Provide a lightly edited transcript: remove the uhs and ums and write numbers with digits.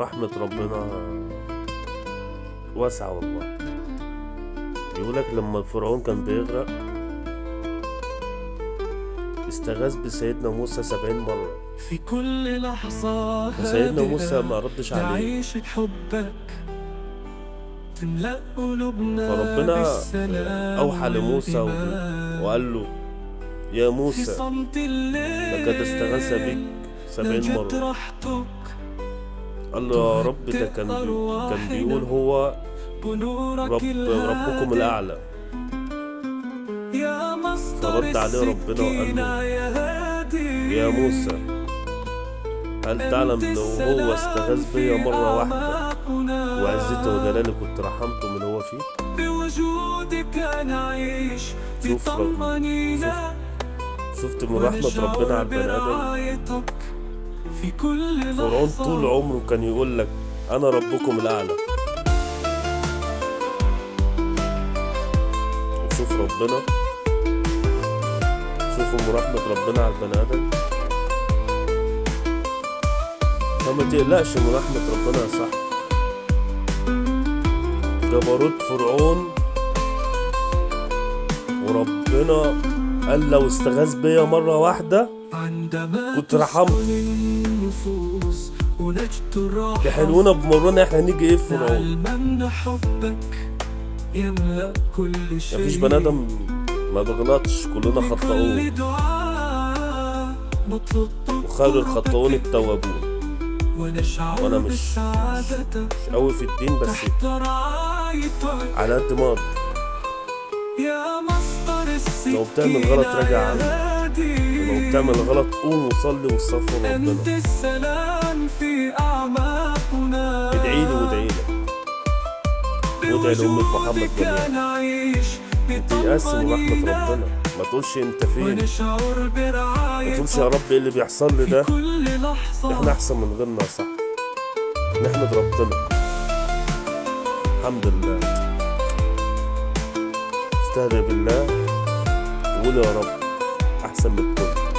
رحمة ربنا واسعة والله. يقولك لما فرعون كان بيغرق استغاث بسيدنا موسى 70 مرة، في كل لحظة وسيدنا موسى ما ردش عليه، نعيش بحبك تملأ قلوبنا فربنا بالسلام أوحى لموسى والإيمان. وقال له يا في موسى صمت الليل لقد استغاث بك 70 نجت مرة. راحتك قال له يا رب ده كان بيقول هو بنورك ربكم الأعلى. يا مصدر فرد عليه ربنا وقال له يا هادي يا موسى هل تعلم لو هو استغاث بيا مرة واحدة وعزتي وجلالي كنت رحمته من اللي هو فيه؟ بوجودك نعيش بطمأنينة. شفت من رحمة ربنا على البني آدم. في كل فرعون طول عمره كان يقول لك أنا ربكم الأعلى، وشوف ربنا، شوفوا من رحمة ربنا على البني آدم. فما تقلقش من رحمة ربنا يا صاحبي. جبروت فرعون وربنا قال لو استغاث بيا مرة واحدة كنت رحمته. يحلونا بمرنا احنا نيجي ايه في فرعون؟ مفيش بني ادم ما بيغلطش، كلنا خطاؤون وخير الخطاؤون التوابون. وانا مش قوي في الدين، بس على قد ما اقدر. لو بتعمل غلط راجع عنه، ولو بتعمل غلط قوم وصلي واستغفر ربنا. ادعيلي وادعيلك وادعي لأمة محمد جميعا. انت يقسم رحمة ربنا، ما تقولش انت فين، ما تقولش يا رب ايه اللي بيحصل لي ده، احنا احسن من غيرنا. صح، نحمد ربنا الحمد لله، استهدى بالله وقول يا رب احسن من الكل.